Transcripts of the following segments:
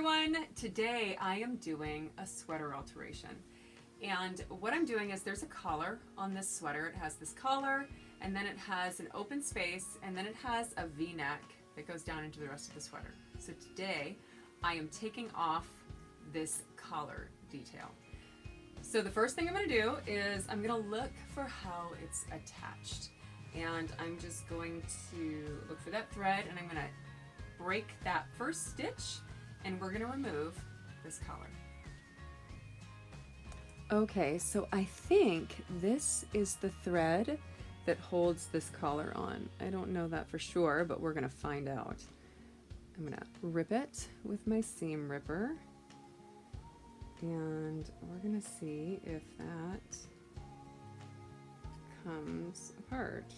everyone. Today I am doing a sweater alteration. And what I'm doing is there's a collar on this sweater. It has this collar, and then it has an open space, and then it has a V-neck that goes down into the rest of the sweater. So today I am taking off this collar detail. So the first thing I'm going to do is I'm going to look for how it's attached. And I'm just going to look for that thread, and I'm going to break that first stitch, and we're going to remove this collar. Okay, so I think this is the thread that holds this collar on. I don't know that for sure, but we're going to find out. I'm going to rip it with my seam ripper, and we're going to see if that comes apart.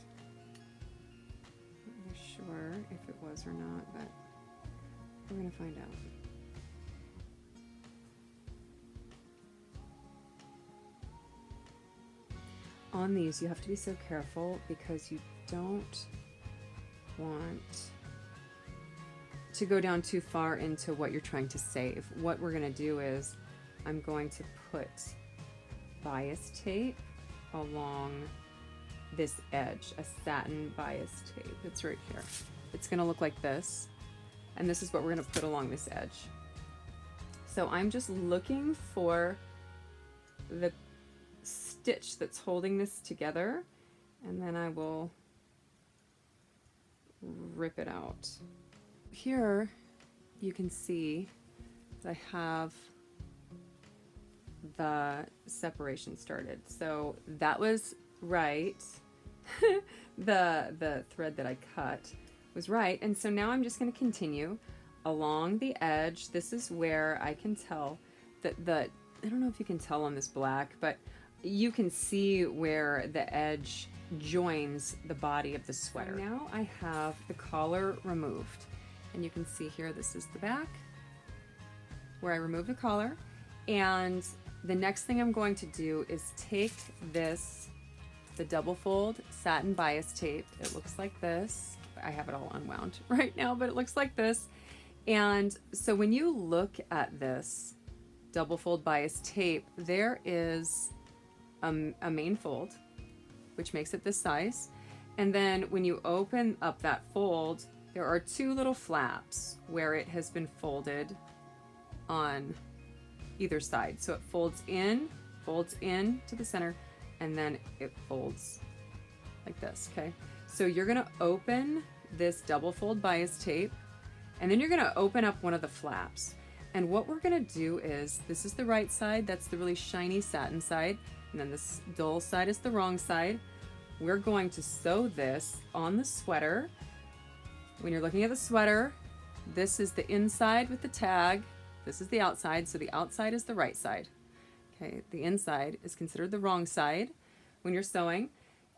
I'm not sure if it was or not, but we're going to find out. On these, you have to be so careful because you don't want to go down too far into what you're trying to save. What we're going to do is I'm going to put bias tape along this edge, a satin bias tape. It's right here. It's going to look like this, and this is what we're going to put along this edge. So I'm just looking for the stitch that's holding this together, and then I will rip it out. Here you can see that I have the separation started, so that was right. the thread that I cut was right, and so now I'm just going to continue along the edge. This is where I can tell that I don't know if you can tell on this black, but you can see where the edge joins the body of the sweater. So now I have the collar removed, and you can see here this is the back where I removed the collar. And the next thing I'm going to do is take this, the double fold satin bias tape. It looks like this. I have it all unwound right now, but it looks like this. And so when you look at this double fold bias tape, there is a main fold, which makes it this size. And then when you open up that fold, there are two little flaps where it has been folded on either side. So it folds in to the center, and then it folds like this, okay? So you're gonna open this double fold bias tape, and then you're gonna open up one of the flaps. And what we're gonna do is, this is the right side, that's the really shiny satin side, and then this dull side is the wrong side. We're going to sew this on the sweater. When you're looking at the sweater, this is the inside with the tag, this is the outside, so the outside is the right side. Okay, the inside is considered the wrong side when you're sewing.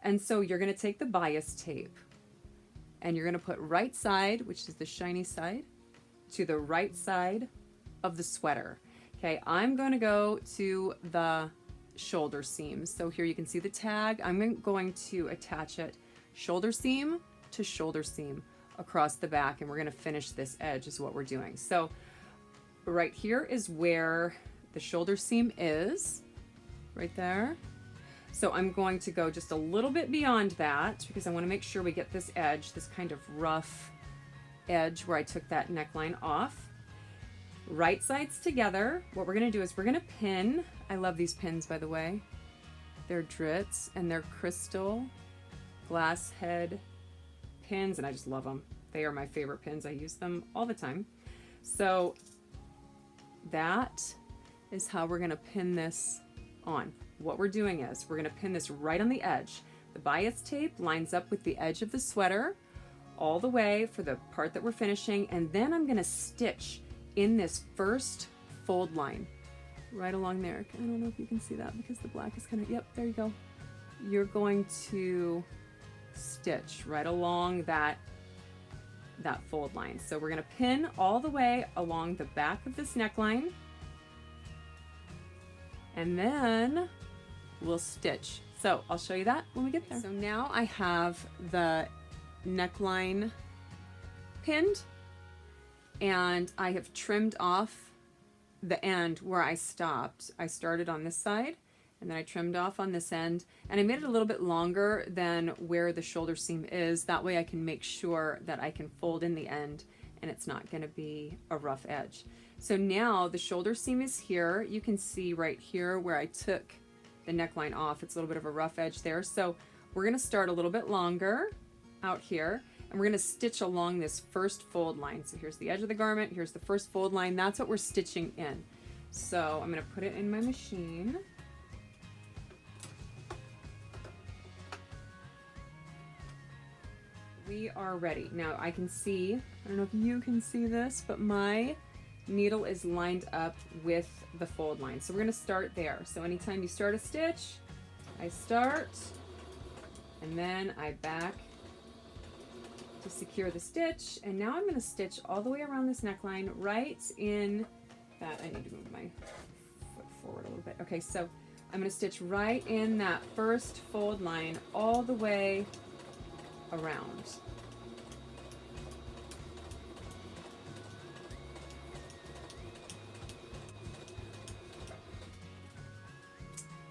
And so you're gonna take the bias tape, and you're gonna put right side, which is the shiny side, to the right side of the sweater. Okay, I'm gonna go to the shoulder seam. So here you can see the tag. I'm going to attach it shoulder seam to shoulder seam across the back, and we're going to finish this edge is what we're doing. So right here is where the shoulder seam is, right there. So I'm going to go just a little bit beyond that because I want to make sure we get this edge, this kind of rough edge where I took that neckline off. Right sides together. What we're going to do is we're going to pin. I love these pins, by the way. They're Dritz, and they're crystal glass head pins, and I just love them. They are my favorite pins. I use them all the time. So that is how we're going to pin this on. What we're doing is we're going to pin this right on the edge. The bias tape lines up with the edge of the sweater all the way for the part that we're finishing, and then I'm going to stitch in this first fold line right along there. I don't know if you can see that because the black is kind of, yep, there you go. You're going to stitch right along that fold line. So we're going to pin all the way along the back of this neckline, and then we'll stitch. So I'll show you that when we get there. So now I have the neckline pinned, and I have trimmed off the end where I stopped. I started on this side and then I trimmed off on this end, and I made it a little bit longer than where the shoulder seam is. That way I can make sure that I can fold in the end and it's not going to be a rough edge. So now the shoulder seam is here. You can see right here where I took the neckline off. It's a little bit of a rough edge there. So we're going to start a little bit longer out here, and we're going to stitch along this first fold line. So here's the edge of the garment. Here's the first fold line. That's what we're stitching in. So I'm going to put it in my machine. We are ready. Now I can see, I don't know if you can see this, but my needle is lined up with the fold line. So we're going to start there. So anytime you start a stitch, I start and then I back to secure the stitch. And now I'm going to stitch all the way around this neckline right in that. I need to move my foot forward a little bit. Okay, so I'm going to stitch right in that first fold line all the way around.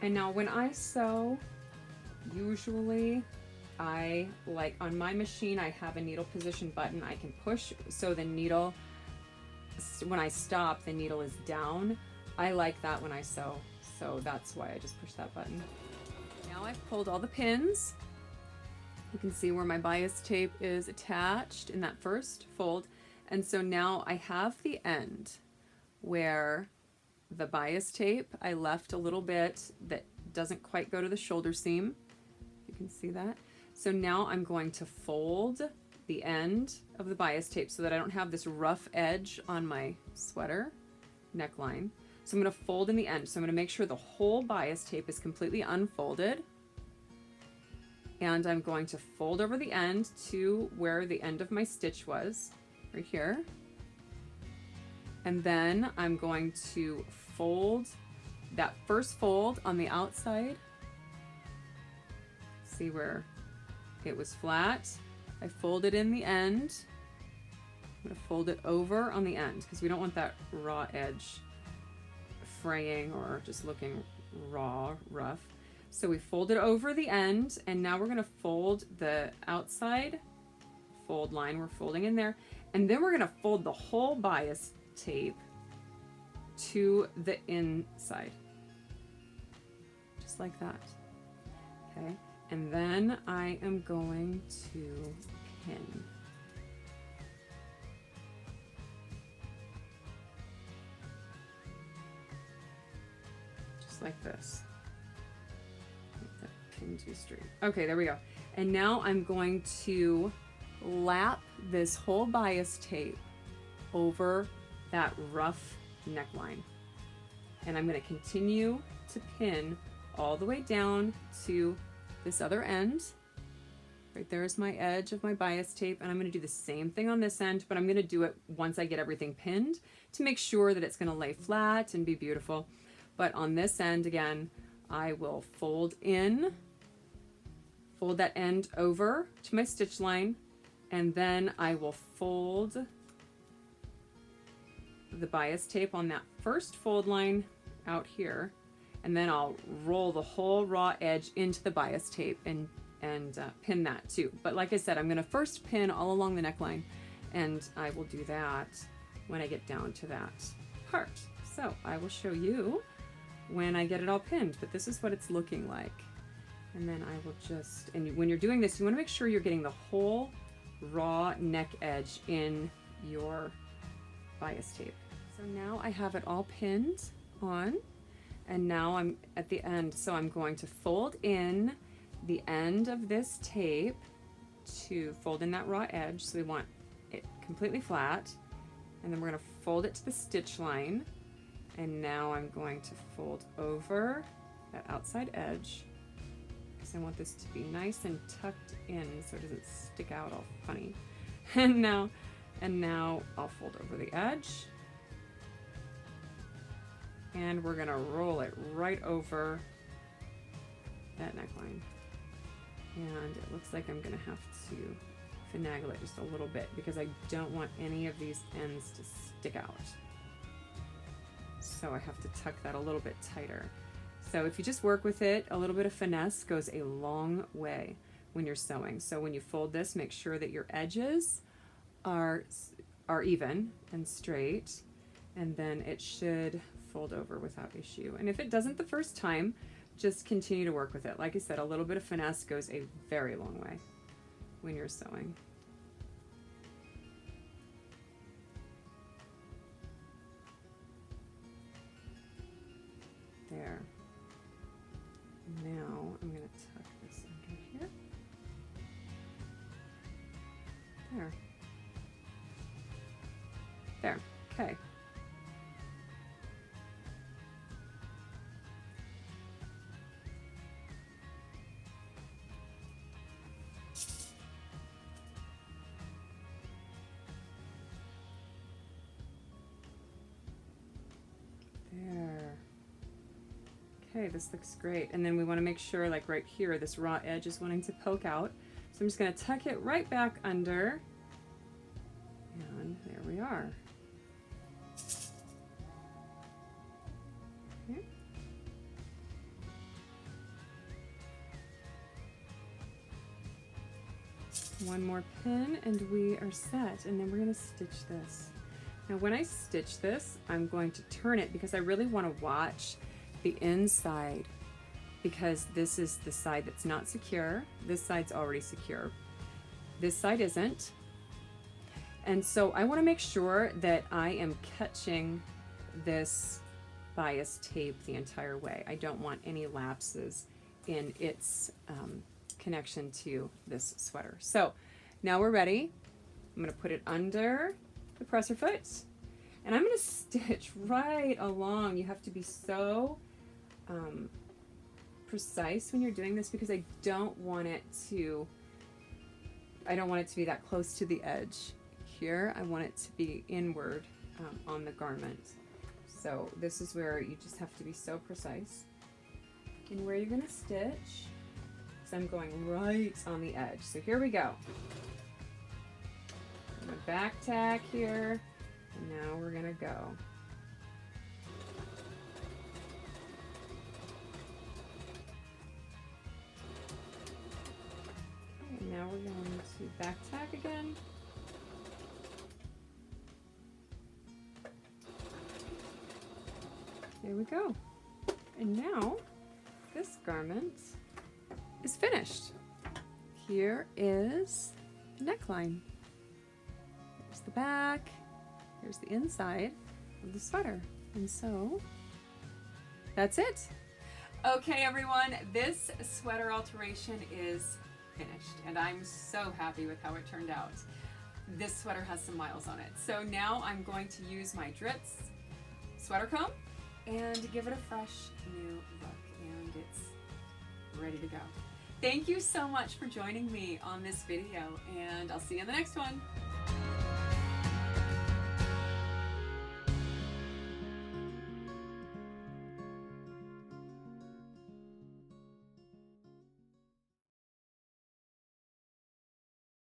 And now when I sew, usually I, like on my machine, I have a needle position button I can push so the needle, when I stop, the needle is down. I like that when I sew, so that's why I just push that button. Now I've pulled all the pins. You can see where my bias tape is attached in that first fold. And so now I have the end where the bias tape, I left a little bit that doesn't quite go to the shoulder seam. You can see that. So now I'm going to fold the end of the bias tape so that I don't have this rough edge on my sweater neckline. So I'm going to fold in the end. So I'm going to make sure the whole bias tape is completely unfolded. And I'm going to fold over the end to where the end of my stitch was, right here. And then I'm going to fold that first fold on the outside. See where it was flat? I folded in the end. I'm going to fold it over on the end because we don't want that raw edge fraying or just looking raw, rough. So we fold it over the end, and now we're going to fold the outside fold line. We're folding in there, and then we're going to fold the whole bias tape to the inside, just like that. Okay, and then I am going to pin. Just like this. Pin too straight. Okay, there we go. And now I'm going to lap this whole bias tape over that rough neckline. And I'm going to continue to pin all the way down to this other end. Right there is my edge of my bias tape, and I'm going to do the same thing on this end, but I'm going to do it once I get everything pinned to make sure that it's going to lay flat and be beautiful. But on this end, again, I will fold in, fold that end over to my stitch line, and then I will fold the bias tape on that first fold line out here, and then I'll roll the whole raw edge into the bias tape and pin that too. But like I said, I'm going to first pin all along the neckline, and I will do that when I get down to that part. So I will show you when I get it all pinned, but this is what it's looking like. And then I will just, and when you're doing this, you want to make sure you're getting the whole raw neck edge in your bias tape. So now I have it all pinned on, and now I'm at the end. So I'm going to fold in the end of this tape to fold in that raw edge. So we want it completely flat, and then we're going to fold it to the stitch line. And now I'm going to fold over that outside edge because I want this to be nice and tucked in so it doesn't stick out all funny. And now I'll fold over the edge, and we're gonna roll it right over that neckline. And it looks like I'm gonna have to finagle it just a little bit because I don't want any of these ends to stick out. So I have to tuck that a little bit tighter. So if you just work with it, a little bit of finesse goes a long way when you're sewing. So when you fold this, make sure that your edges are even and straight, and then it should fold over without issue. And if it doesn't the first time, just continue to work with it. Like I said, a little bit of finesse goes a very long way when you're sewing. There. Now I'm going to tuck this under here. There. There. Okay. There. Okay, this looks great. And then we want to make sure, like right here, this raw edge is wanting to poke out. So I'm just going to tuck it right back under. And there we are. Okay. One more pin and we are set. And then we're going to stitch this. Now when I stitch this, I'm going to turn it because I really want to watch the inside, because this is the side that's not secure. This side's already secure. This side isn't. And so I want to make sure that I am catching this bias tape the entire way. I don't want any lapses in its connection to this sweater. So now we're ready. I'm going to put it under the presser foot, and I'm going to stitch right along. You have to be so precise when you're doing this because I don't want it to be that close to the edge here. I want it to be inward on the garment. So this is where you just have to be so precise in where you're going to stitch. So I'm going right on the edge. So here we go. I'm going to back tack here, and now we're going to go. Okay, and now we're going to back tack again. There we go. And now this garment is finished. Here is the neckline. Here's the back. Here's the inside of the sweater. And so that's it. Okay, everyone, this sweater alteration is finished, and I'm so happy with how it turned out. This sweater has some miles on it. So now I'm going to use my Dritz sweater comb and give it a fresh new look, and it's ready to go. Thank you so much for joining me on this video, and I'll see you in the next one.